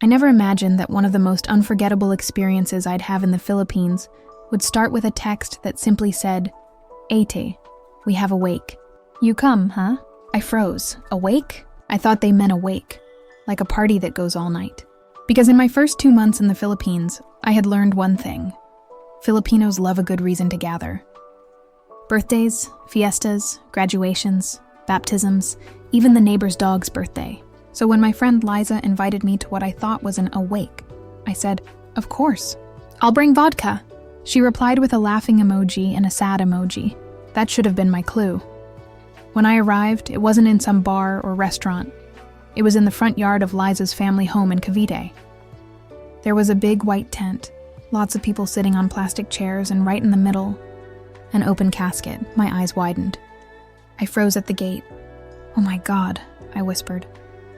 I never imagined that one of the most unforgettable experiences I'd have in the Philippines would start with a text that simply said, "Ate, we have a wake." "You come, huh?" I froze. A wake? I thought they meant awake, like a party that goes all night. Because in my first 2 months in the Philippines, I had learned one thing. Filipinos love a good reason to gather. Birthdays, fiestas, graduations, baptisms, even the neighbor's dog's birthday. So when my friend Liza invited me to what I thought was an awake, I said, "Of course. I'll bring vodka." She replied with a laughing emoji and a sad emoji. That should have been my clue. When I arrived, it wasn't in some bar or restaurant. It was in the front yard of Liza's family home in Cavite. There was a big white tent, lots of people sitting on plastic chairs, and right in the middle, an open casket. My eyes widened. I froze at the gate. "Oh my God," I whispered.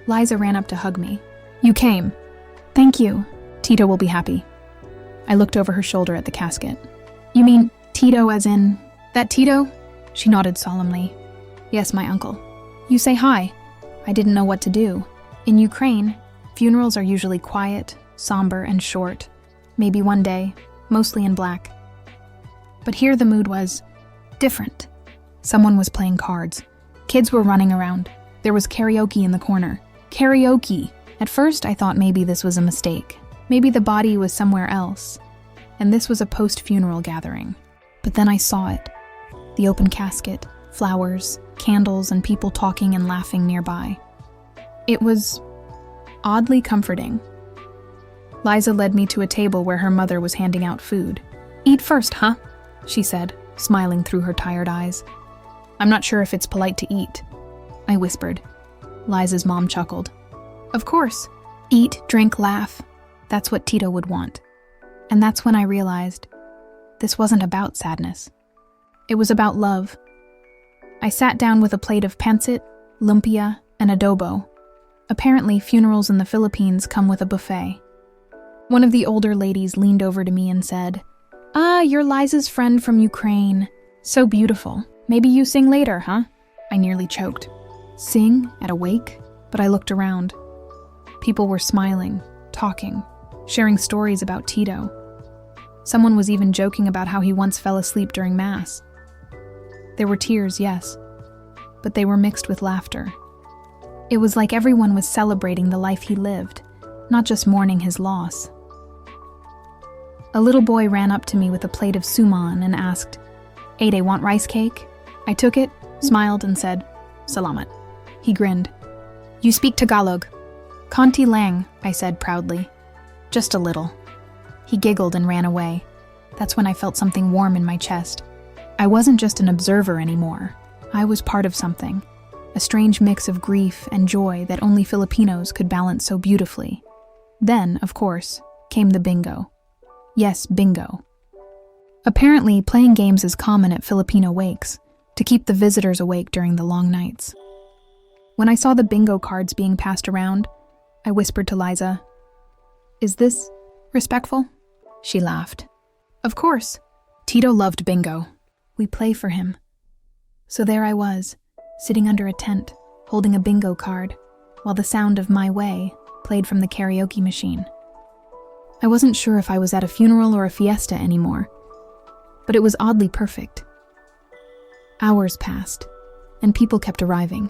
Liza ran up to hug me. "You came." "Thank you. Tito will be happy." I looked over her shoulder at the casket. "You mean Tito as in that Tito?" She nodded solemnly. "Yes, my uncle." "You say hi." I didn't know what to do. In Ukraine, funerals are usually quiet, somber, and short. Maybe one day, mostly in black. But here the mood was different. Someone was playing cards. Kids were running around. There was karaoke in the corner. Karaoke! At first, I thought maybe this was a mistake. Maybe the body was somewhere else, and this was a post-funeral gathering. But then I saw it. The open casket, flowers, candles, and people talking and laughing nearby. It was oddly comforting. Liza led me to a table where her mother was handing out food. "Eat first, huh?" she said, smiling through her tired eyes. "I'm not sure if it's polite to eat," I whispered. Liza's mom chuckled. "Of course. Eat, drink, laugh. That's what Tito would want." And that's when I realized this wasn't about sadness. It was about love. I sat down with a plate of pancit, lumpia, and adobo. Apparently, funerals in the Philippines come with a buffet. One of the older ladies leaned over to me and said, "Ah, you're Liza's friend from Ukraine. So beautiful. Maybe you sing later, huh?" I nearly choked. Sing at a wake? But I looked around. People were smiling, talking, sharing stories about Tito. Someone was even joking about how he once fell asleep during Mass. There were tears, yes, but they were mixed with laughter. It was like everyone was celebrating the life he lived, not just mourning his loss. A little boy ran up to me with a plate of suman and asked, "Ade, want rice cake?" I took it, smiled, and said, "Salamat." He grinned. "You speak Tagalog." "Konti lang," I said proudly. "Just a little." He giggled and ran away. That's when I felt something warm in my chest. I wasn't just an observer anymore. I was part of something, a strange mix of grief and joy that only Filipinos could balance so beautifully. Then, of course, came the bingo. Yes, bingo. Apparently, playing games is common at Filipino wakes, to keep the visitors awake during the long nights. When I saw the bingo cards being passed around, I whispered to Liza, "Is this respectful?" She laughed. "Of course. Tito loved bingo. We play for him." So there I was, sitting under a tent, holding a bingo card, while the sound of "My Way" played from the karaoke machine. I wasn't sure if I was at a funeral or a fiesta anymore, but it was oddly perfect. Hours passed, and people kept arriving.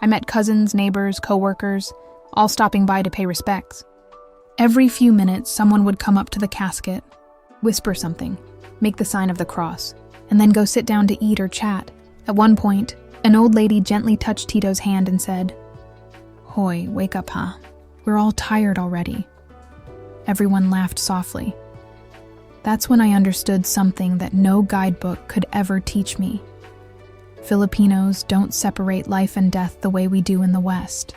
I met cousins, neighbors, coworkers, all stopping by to pay respects. Every few minutes, someone would come up to the casket, whisper something, make the sign of the cross, and then go sit down to eat or chat. At one point, an old lady gently touched Tito's hand and said, "Hoy, wake up, huh? We're all tired already." Everyone laughed softly. That's when I understood something that no guidebook could ever teach me. Filipinos don't separate life and death the way we do in the West.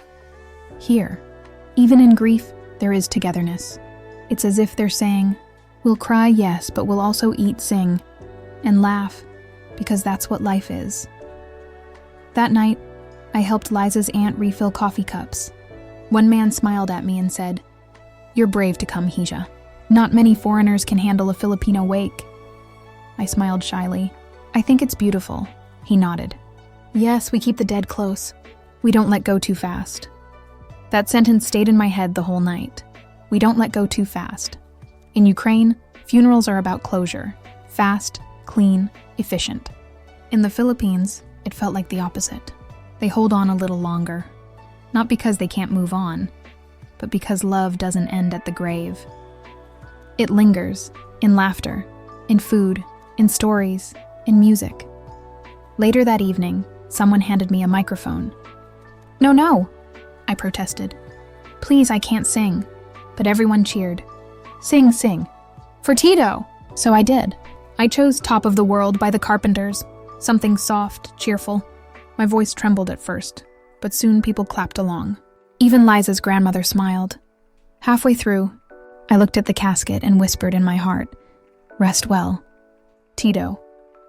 Here, even in grief, there is togetherness. It's as if they're saying, "We'll cry, yes, but we'll also eat, sing, and laugh, because that's what life is." That night, I helped Liza's aunt refill coffee cups. One man smiled at me and said, "You're brave to come, Hija. Not many foreigners can handle a Filipino wake." I smiled shyly. "I think it's beautiful." He nodded. "Yes, we keep the dead close. We don't let go too fast." That sentence stayed in my head the whole night. We don't let go too fast. In Ukraine, funerals are about closure. Fast, clean, efficient. In the Philippines, it felt like the opposite. They hold on a little longer. Not because they can't move on, but because love doesn't end at the grave. It lingers, in laughter, in food, in stories, in music. Later that evening, someone handed me a microphone. No, I protested. Please, I can't sing. But everyone cheered. Sing. For Tito! So I did. I chose Top of the World by the Carpenters. Something soft, cheerful. My voice trembled at first, but soon people clapped along. Even Liza's grandmother smiled. Halfway through, I looked at the casket and whispered in my heart, "Rest well. Tito,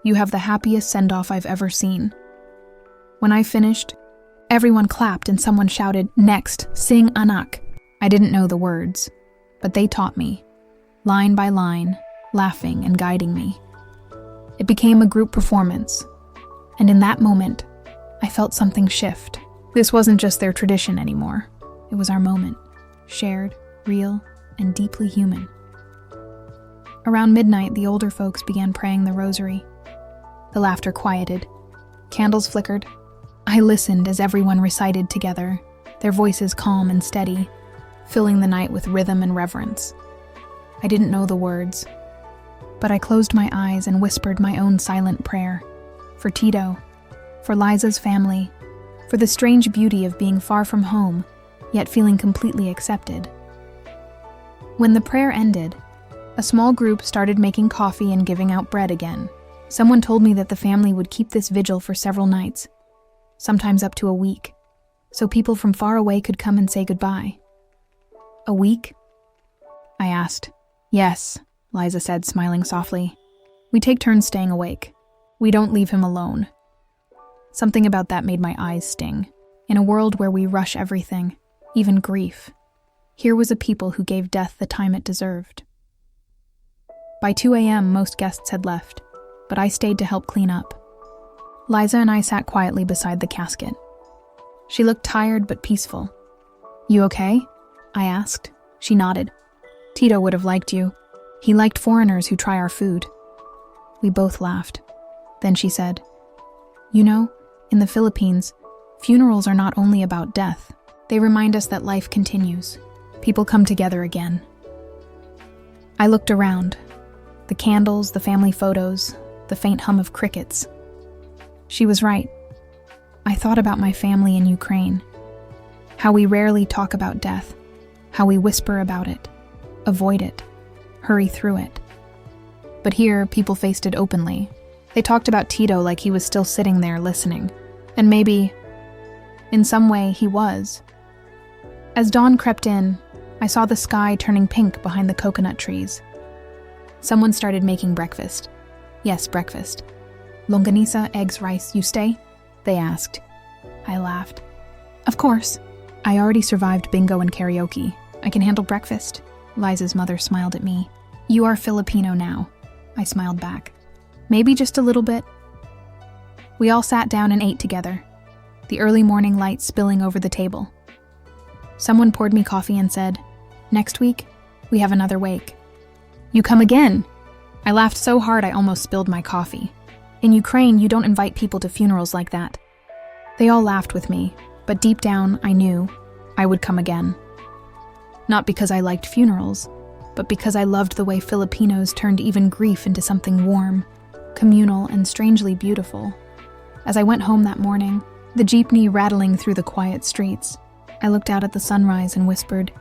you have the happiest send-off I've ever seen." When I finished, everyone clapped and someone shouted, "Next, sing anak." I didn't know the words, but they taught me, line by line, laughing and guiding me. It became a group performance, and in that moment, I felt something shift. This wasn't just their tradition anymore. It was our moment, shared, real, and deeply human. Around midnight, the older folks began praying the rosary. The laughter quieted. Candles flickered. I listened as everyone recited together, their voices calm and steady, filling the night with rhythm and reverence. I didn't know the words, but I closed my eyes and whispered my own silent prayer. For Tito, for Liza's family, for the strange beauty of being far from home, yet feeling completely accepted. When the prayer ended, a small group started making coffee and giving out bread again. Someone told me that the family would keep this vigil for several nights, sometimes up to a week, so people from far away could come and say goodbye. A week? I asked. Yes, Liza said, smiling softly. We take turns staying awake. We don't leave him alone. Something about that made my eyes sting. In a world where we rush everything, even grief, here was a people who gave death the time it deserved. By 2 a.m., most guests had left, but I stayed to help clean up. Liza and I sat quietly beside the casket. She looked tired but peaceful. You okay? I asked. She nodded. Tito would have liked you. He liked foreigners who try our food. We both laughed. Then she said, You know, in the Philippines, funerals are not only about death. They remind us that life continues. People come together again. I looked around. The candles, the family photos, the faint hum of crickets. She was right. I thought about my family in Ukraine. How we rarely talk about death. How we whisper about it, avoid it, hurry through it. But here, people faced it openly. They talked about Tito like he was still sitting there listening. And maybe, in some way, he was. As dawn crept in, I saw the sky turning pink behind the coconut trees. Someone started making breakfast. Yes, breakfast. Longanisa, eggs, rice, you stay? They asked. I laughed. Of course. I already survived bingo and karaoke. I can handle breakfast. Liza's mother smiled at me. You are Filipino now. I smiled back. Maybe just a little bit. We all sat down and ate together, the early morning light spilling over the table. Someone poured me coffee and said, Next week, we have another wake. You come again? I laughed so hard I almost spilled my coffee. In Ukraine, you don't invite people to funerals like that. They all laughed with me, but deep down, I knew I would come again. Not because I liked funerals, but because I loved the way Filipinos turned even grief into something warm, communal, and strangely beautiful. As I went home that morning, the jeepney rattling through the quiet streets, I looked out at the sunrise and whispered,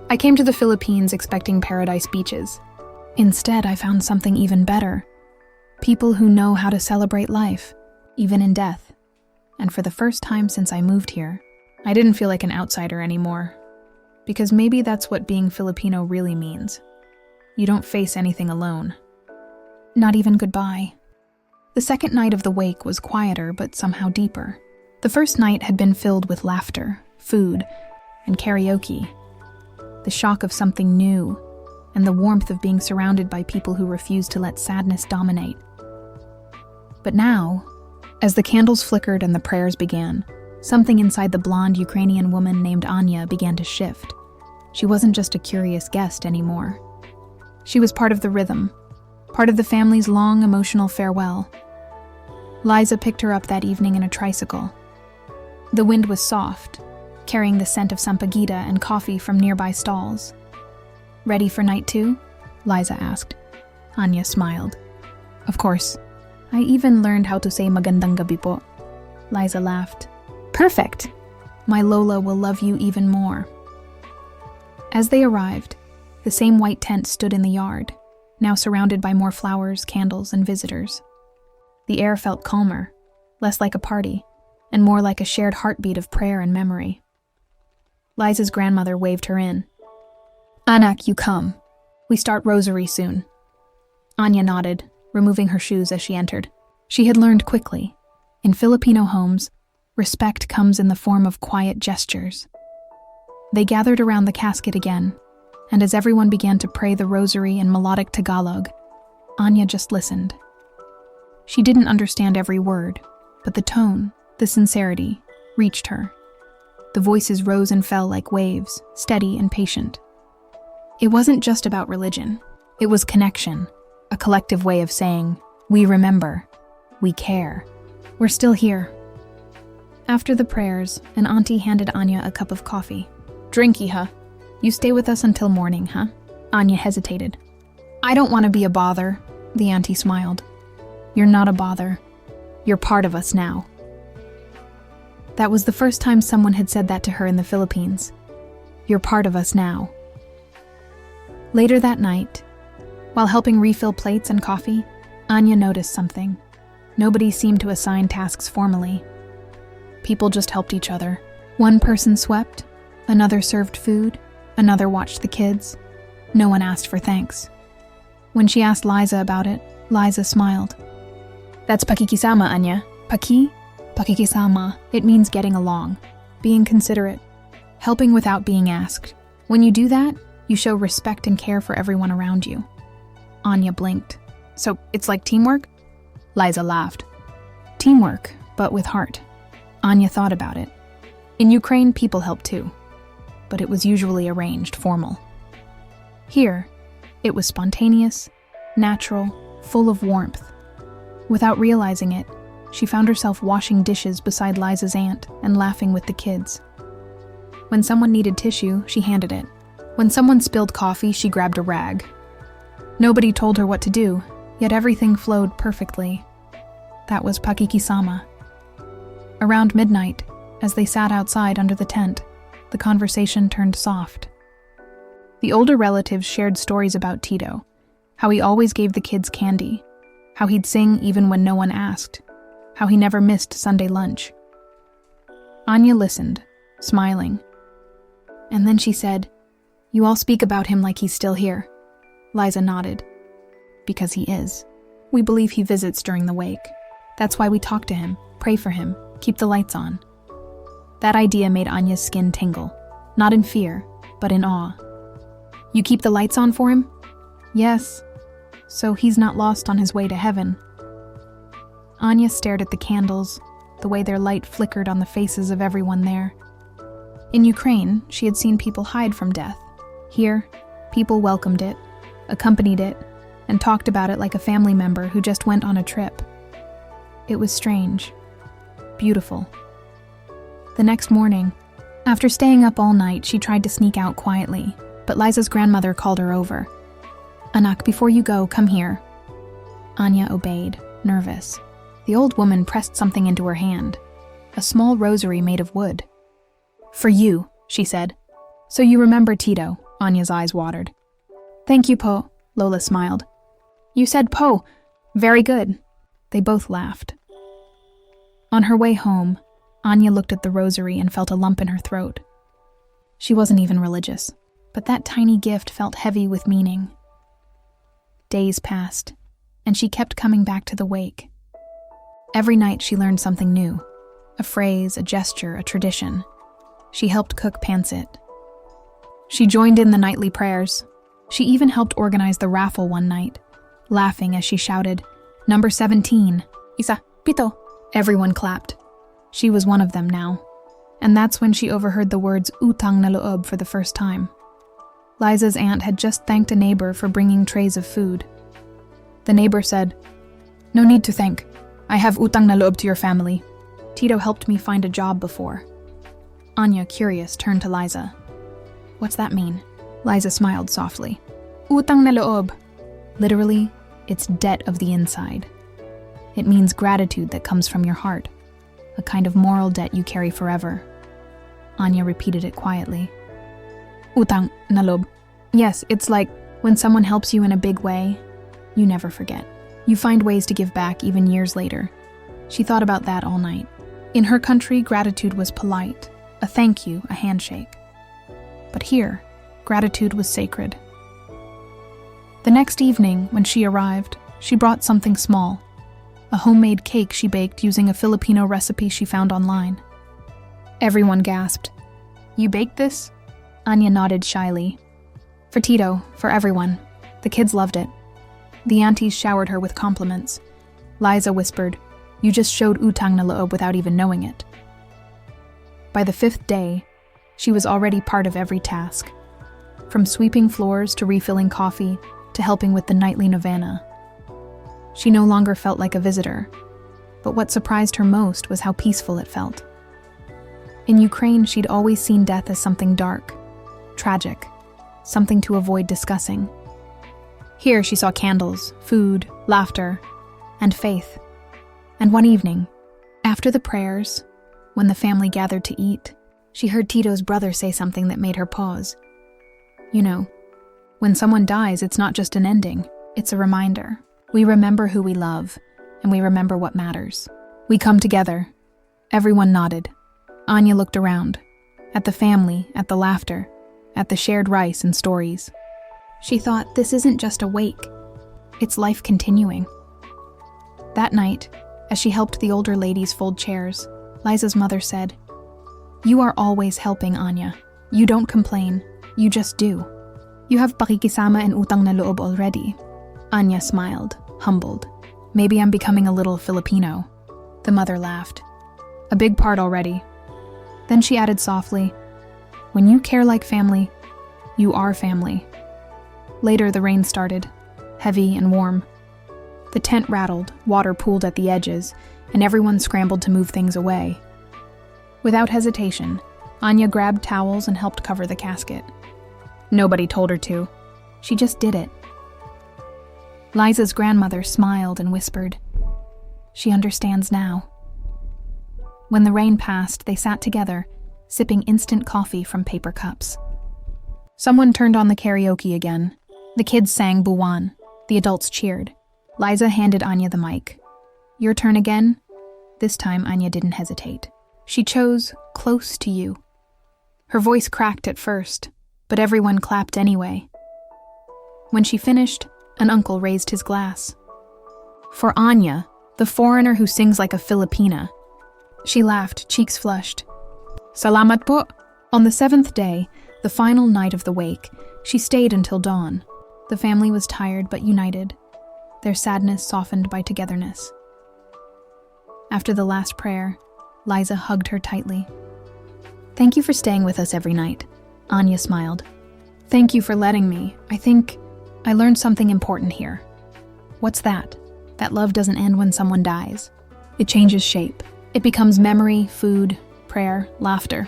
I came to the Philippines expecting paradise beaches. Instead, I found something even better. People who know how to celebrate life, even in death. And for the first time since I moved here, I didn't feel like an outsider anymore. Because maybe that's what being Filipino really means. You don't face anything alone. Not even goodbye. The second night of the wake was quieter but somehow deeper. The first night had been filled with laughter, food, and karaoke. The shock of something new, and the warmth of being surrounded by people who refuse to let sadness dominate. But now, as the candles flickered and the prayers began, Something inside the blonde Ukrainian woman named Anya began to shift. She wasn't just a curious guest anymore. She was part of the rhythm, part of the family's long emotional farewell. Liza picked her up that evening in a tricycle. The wind was soft, carrying the scent of sampaguita and coffee from nearby stalls. "Ready for night 2?" Liza asked. Anya smiled. "Of course. I even learned how to say magandang gabi po." Liza laughed. "Perfect! My Lola will love you even more." As they arrived, the same white tent stood in the yard, now surrounded by more flowers, candles, and visitors. The air felt calmer, less like a party, and more like a shared heartbeat of prayer and memory. Liza's grandmother waved her in. "Anak, you come. We start rosary soon." Anya nodded, removing her shoes as she entered. She had learned quickly. In Filipino homes, respect comes in the form of quiet gestures. They gathered around the casket again, and as everyone began to pray the rosary in melodic Tagalog, Anya just listened. She didn't understand every word, but the tone, the sincerity, reached her. The voices rose and fell like waves, steady and patient. It wasn't just about religion. It was connection, a collective way of saying, "We remember, we care, we're still here." After the prayers, an auntie handed Anya a cup of coffee. "Drinky, huh? You stay with us until morning, huh?" Anya hesitated. "I don't want to be a bother," the auntie smiled. "You're not a bother. You're part of us now." That was the first time someone had said that to her in the Philippines. "You're part of us now." Later that night, while helping refill plates and coffee, Anya noticed something. Nobody seemed to assign tasks formally. People just helped each other. One person swept, another served food, another watched the kids. No one asked for thanks. When she asked Liza about it, Liza smiled. "That's Pakikisama, Anya. Pakikisama. It means getting along, being considerate, helping without being asked. When you do that, you show respect and care for everyone around you." Anya blinked. "So it's like teamwork?" Liza laughed. "Teamwork, but with heart." Anya thought about it. In Ukraine, people help too, but it was usually arranged, formal. Here, it was spontaneous, natural, full of warmth. Without realizing it, she found herself washing dishes beside Liza's aunt and laughing with the kids. When someone needed tissue, she handed it. When someone spilled coffee, she grabbed a rag. Nobody told her what to do, yet everything flowed perfectly. That was Pakikisama. Around midnight, as they sat outside under the tent, the conversation turned soft. The older relatives shared stories about Tito, how he always gave the kids candy, how he'd sing even when no one asked, how he never missed Sunday lunch. Anya listened, smiling. And then she said, "You all speak about him like he's still here." Liza nodded. "Because he is. We believe he visits during the wake. That's why we talk to him, pray for him, keep the lights on." That idea made Anya's skin tingle, not in fear, but in awe. "You keep the lights on for him?" "Yes. So he's not lost on his way to heaven." Anya stared at the candles, the way their light flickered on the faces of everyone there. In Ukraine, she had seen people hide from death. Here, people welcomed it, accompanied it, and talked about it like a family member who just went on a trip. It was strange. Beautiful. The next morning, after staying up all night, she tried to sneak out quietly, but Liza's grandmother called her over. "Anak, before you go, come here." Anya obeyed, nervous. The old woman pressed something into her hand, a small rosary made of wood. "For you," she said. "So you remember Tito." Anya's eyes watered. "Thank you, Po," Lola smiled. "You said Po. Very good." They both laughed. On her way home, Anya looked at the rosary and felt a lump in her throat. She wasn't even religious, but that tiny gift felt heavy with meaning. Days passed, and she kept coming back to the wake. Every night she learned something new, a phrase, a gesture, a tradition. She helped cook pancit. She joined in the nightly prayers. She even helped organize the raffle one night, laughing as she shouted, "Number 17, Isa, Pito." Everyone clapped. She was one of them now, And that's when she overheard the words Utang na Loob for the first time. Liza's aunt had just thanked a neighbor for bringing trays of food. The neighbor said, "No need to thank. I have Utang na Loob to your family. Tito helped me find a job before." Anya, curious, turned to Liza. "What's that mean?" Liza smiled softly. Utang na Loob. Literally, it's debt of the inside. It means gratitude that comes from your heart, a kind of moral debt you carry forever. Anya repeated it quietly. Utang na Loob. Yes, it's like when someone helps you in a big way, you never forget. You find ways to give back even years later. She thought about that all night. In her country, gratitude was polite, a thank you, a handshake. But here, gratitude was sacred. The next evening, when she arrived, she brought something small, a homemade cake she baked using a Filipino recipe she found online. Everyone gasped. "You baked this?" Anya nodded shyly. "For Tito, for everyone. The kids loved it." The aunties showered her with compliments. Liza whispered, "You just showed Utang na Loob without even knowing it." By the 5th day, she was already part of every task. From sweeping floors to refilling coffee to helping with the nightly novena. She no longer felt like a visitor, but what surprised her most was how peaceful it felt. In Ukraine, she'd always seen death as something dark, tragic, something to avoid discussing. Here she saw candles, food, laughter, and faith. And one evening, after the prayers, when the family gathered to eat, she heard Tito's brother say something that made her pause. You know, when someone dies, it's not just an ending, it's a reminder. We remember who we love, and we remember what matters. We come together. Everyone nodded. Anya looked around, at the family, at the laughter, at the shared rice and stories. She thought, this isn't just a wake, it's life continuing. That night, as she helped the older ladies fold chairs, Liza's mother said, "You are always helping, Anya. You don't complain, you just do. You have Pakikisama and Utang na Loob already." Anya smiled, humbled. "Maybe I'm becoming a little Filipino." The mother laughed. "A big part already." Then she added softly, "When you care like family, you are family." Later the rain started, heavy and warm. The tent rattled, water pooled at the edges, and everyone scrambled to move things away. Without hesitation, Anya grabbed towels and helped cover the casket. Nobody told her to. She just did it. Liza's grandmother smiled and whispered, "She understands now." When the rain passed, they sat together, sipping instant coffee from paper cups. Someone turned on the karaoke again. The kids sang Buwan. The adults cheered. Liza handed Anya the mic. "Your turn again?" This time Anya didn't hesitate. She chose Close to You. Her voice cracked at first, but everyone clapped anyway. When she finished, an uncle raised his glass. "For Anya, the foreigner who sings like a Filipina." She laughed, cheeks flushed. "Salamat po." On the 7th day, the final night of the wake, she stayed until dawn. The family was tired but united, their sadness softened by togetherness. After the last prayer, Liza hugged her tightly. "Thank you for staying with us every night." Anya smiled. "Thank you for letting me. I think I learned something important here." "What's that?" "That love doesn't end when someone dies. It changes shape. It becomes memory, food, prayer, laughter."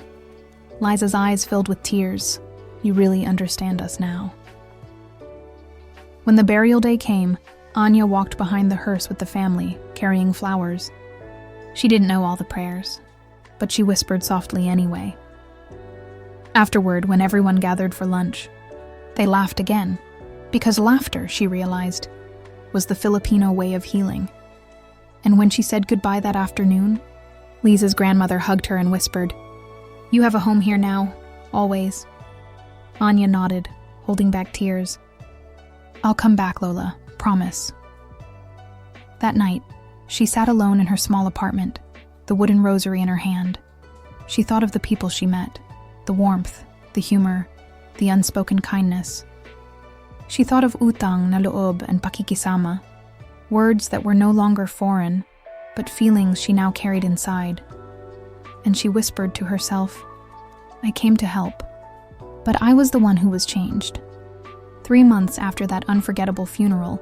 Liza's eyes filled with tears. "You really understand us now." When the burial day came, Anya walked behind the hearse with the family, carrying flowers. She didn't know all the prayers, but she whispered softly anyway. Afterward, when everyone gathered for lunch, they laughed again, because laughter, she realized, was the Filipino way of healing. And when she said goodbye that afternoon, Liza's grandmother hugged her and whispered, "You have a home here now, always." Anya nodded, holding back tears. "I'll come back, Lola, promise." That night, she sat alone in her small apartment, the wooden rosary in her hand. She thought of the people she met, the warmth, the humor, the unspoken kindness. She thought of Utang na Loob and Pakikisama, words that were no longer foreign, but feelings she now carried inside. and she whispered to herself, "I came to help." But I was the one who was changed. 3 months after that unforgettable funeral,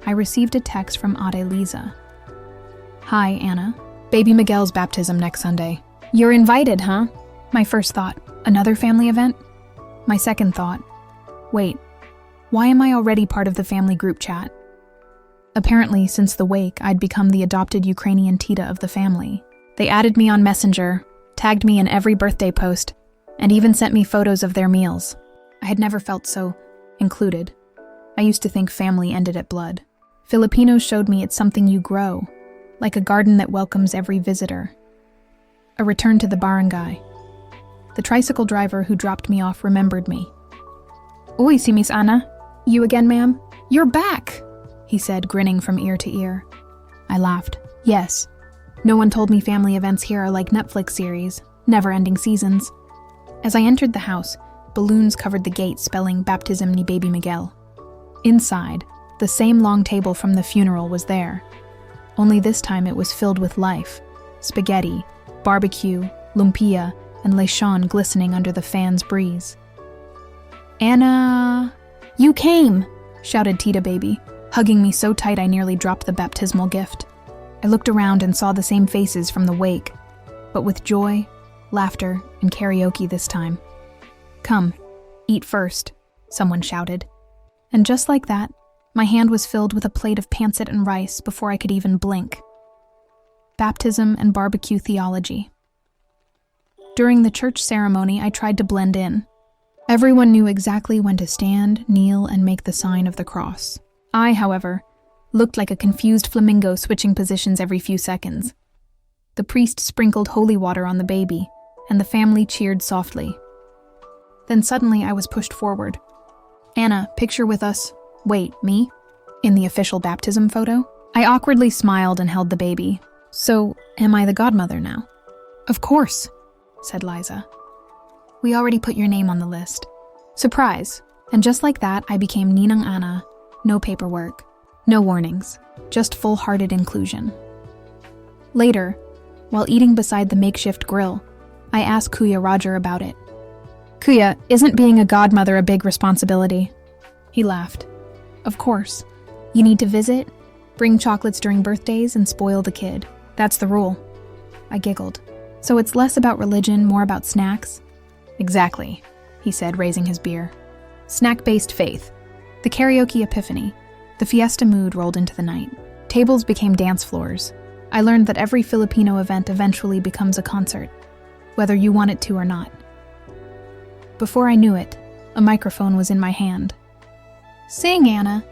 I received a text from Ate Liza. "Hi, Anna. Baby Miguel's baptism next Sunday. You're invited, huh?" My first thought, another family event? My second thought, wait, why am I already part of the family group chat? Apparently, since the wake, I'd become the adopted Ukrainian Tita of the family. They added me on Messenger, tagged me in every birthday post, and even sent me photos of their meals. I had never felt so included. I used to think family ended at blood. Filipinos showed me it's something you grow, like a garden that welcomes every visitor. A return to the barangay. The tricycle driver who dropped me off remembered me. "Uy, si Miss Anna. You again, ma'am? You're back," he said, grinning from ear to ear. I laughed. Yes. No one told me family events here are like Netflix series, never-ending seasons. As I entered the house, balloons covered the gate spelling Baptism ni Baby Miguel. Inside, the same long table from the funeral was there. Only this time it was filled with life. Spaghetti, barbecue, lumpia, and lechon glistening under the fan's breeze. "Anna, you came!" shouted Tita Baby, hugging me so tight I nearly dropped the baptismal gift. I looked around and saw the same faces from the wake, but with joy, laughter, and karaoke this time. "Come, eat first," someone shouted. And just like that, my hand was filled with a plate of pancit and rice before I could even blink. Baptism and barbecue theology. During the church ceremony, I tried to blend in. Everyone knew exactly when to stand, kneel, and make the sign of the cross. I, however, looked like a confused flamingo switching positions every few seconds. The priest sprinkled holy water on the baby, and the family cheered softly. Then suddenly I was pushed forward. "Anna, picture with us." "Wait, me?" "In the official baptism photo?" I awkwardly smiled and held the baby. "So, am I the godmother now?" "Of course," said Liza. "We already put your name on the list." Surprise! And just like that, I became Ninang Anna. No paperwork, no warnings, just full-hearted inclusion. Later, while eating beside the makeshift grill, I asked Kuya Roger about it. "Kuya, isn't being a godmother a big responsibility?" He laughed. "Of course. You need to visit, bring chocolates during birthdays, and spoil the kid. That's the rule." I giggled. "So it's less about religion, more about snacks?" "Exactly," he said, raising his beer. Snack-based faith. The karaoke epiphany. The fiesta mood rolled into the night. Tables became dance floors. I learned that every Filipino event eventually becomes a concert, whether you want it to or not. Before I knew it, a microphone was in my hand. "Sing, Anna."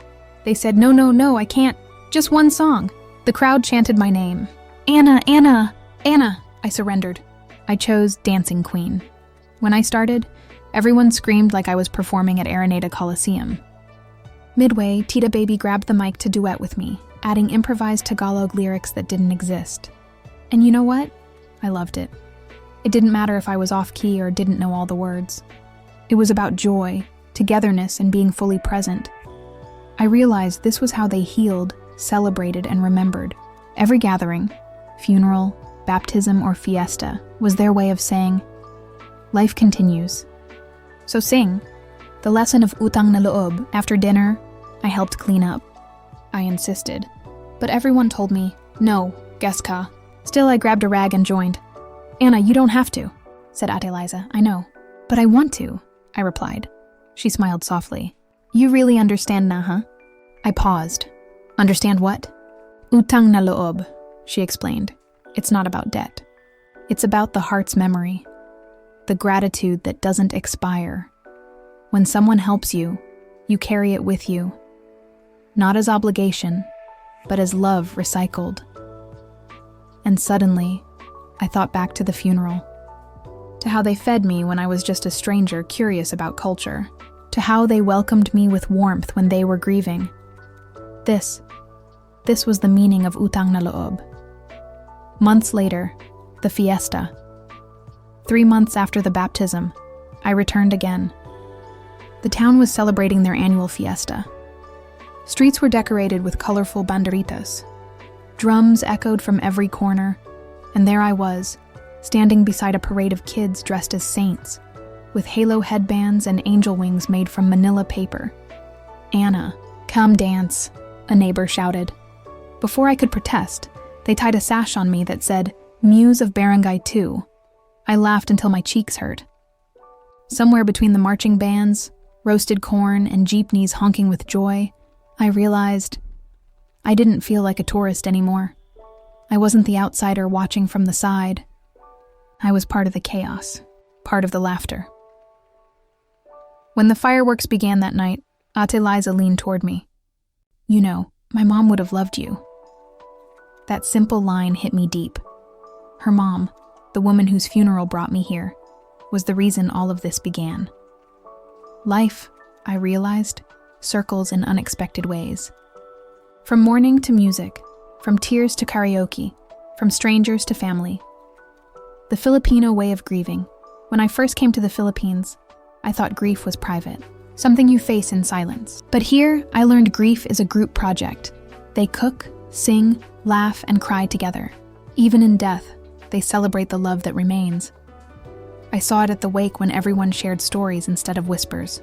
They said, No, I can't. Just one song." The crowd chanted my name. "Anna, Anna, Anna." I surrendered. I chose Dancing Queen. When I started, everyone screamed like I was performing at Araneta Coliseum. Midway, Tita Baby grabbed the mic to duet with me, adding improvised Tagalog lyrics that didn't exist. And you know what? I loved it. It didn't matter if I was off-key or didn't know all the words. It was about joy, togetherness, and being fully present. I realized this was how they healed, celebrated, and remembered. Every gathering, funeral, baptism, or fiesta was their way of saying, life continues. So sing. The lesson of Utang na Loob. After dinner, I helped clean up. I insisted. But everyone told me, no, guess ka. Still, I grabbed a rag and joined. "Anna, you don't have to," said Ate Liza. "I know. But I want to," I replied. She smiled softly. "You really understand na, huh?" I paused. "Understand what?" "Utang na Loob," she explained. "It's not about debt. It's about the heart's memory. The gratitude that doesn't expire. When someone helps you, you carry it with you. Not as obligation, but as love recycled." And suddenly, I thought back to the funeral. To how they fed me when I was just a stranger curious about culture. To how they welcomed me with warmth when they were grieving. This was the meaning of Utang na Loob. Months later, the fiesta. 3 months after the baptism, I returned again. The town was celebrating their annual fiesta. Streets were decorated with colorful banderitas. Drums echoed from every corner, and there I was, standing beside a parade of kids dressed as saints, with halo headbands and angel wings made from manila paper. "Anna, come dance," a neighbor shouted. Before I could protest, they tied a sash on me that said, "Muse of Barangay 2. I laughed until my cheeks hurt. Somewhere between the marching bands, roasted corn, and jeepneys honking with joy, I realized I didn't feel like a tourist anymore. I wasn't the outsider watching from the side. I was part of the chaos, part of the laughter. When the fireworks began that night, Ate Liza leaned toward me. "You know, my mom would have loved you." That simple line hit me deep. Her mom, the woman whose funeral brought me here, was the reason all of this began. Life, I realized, circles in unexpected ways. From mourning to music, from tears to karaoke, from strangers to family. The Filipino way of grieving. When I first came to the Philippines, I thought grief was private, something you face in silence. But here, I learned grief is a group project. They cook, sing, laugh, and cry together. Even in death, they celebrate the love that remains. I saw it at the wake when everyone shared stories instead of whispers.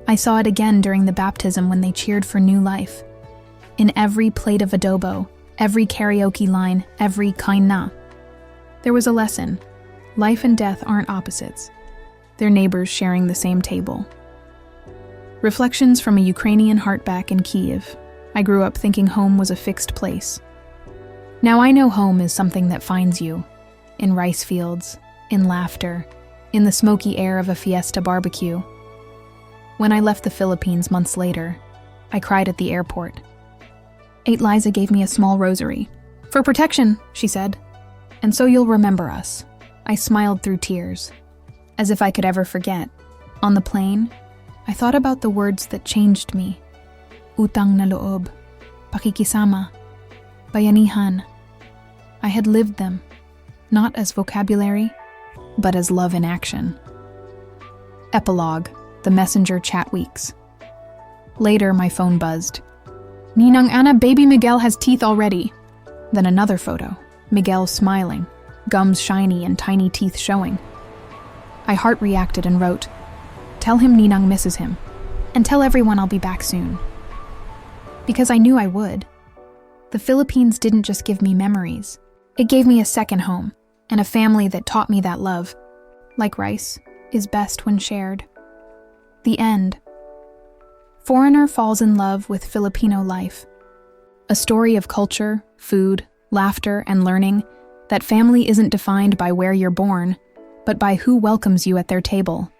I saw it again during the baptism when they cheered for new life. In every plate of adobo, every karaoke line, every kain na. There was a lesson. Life and death aren't opposites. They're neighbors sharing the same table. Reflections from a Ukrainian heartback in Kyiv. I grew up thinking home was a fixed place. Now I know home is something that finds you. In rice fields, in laughter, in the smoky air of a Fiesta barbecue. When I left the Philippines months later, I cried at the airport. Ate Liza gave me a small rosary. "For protection," she said. "And so you'll remember us." I smiled through tears, as if I could ever forget. On the plane, I thought about the words that changed me. Utang na Loob, Pakikisama, bayanihan. I had lived them, not as vocabulary, but as love in action. Epilogue, the messenger chat weeks. Later, my phone buzzed. "Ninang Ana, baby Miguel has teeth already." Then another photo, Miguel smiling, gums shiny and tiny teeth showing. I heart reacted and wrote, "Tell him Ninang misses him, and tell everyone I'll be back soon." Because I knew I would. The Philippines didn't just give me memories. It gave me a second home, and a family that taught me that love, like rice, is best when shared. The end. Foreigner falls in love with Filipino life. A story of culture, food, laughter, and learning that family isn't defined by where you're born, but by who welcomes you at their table.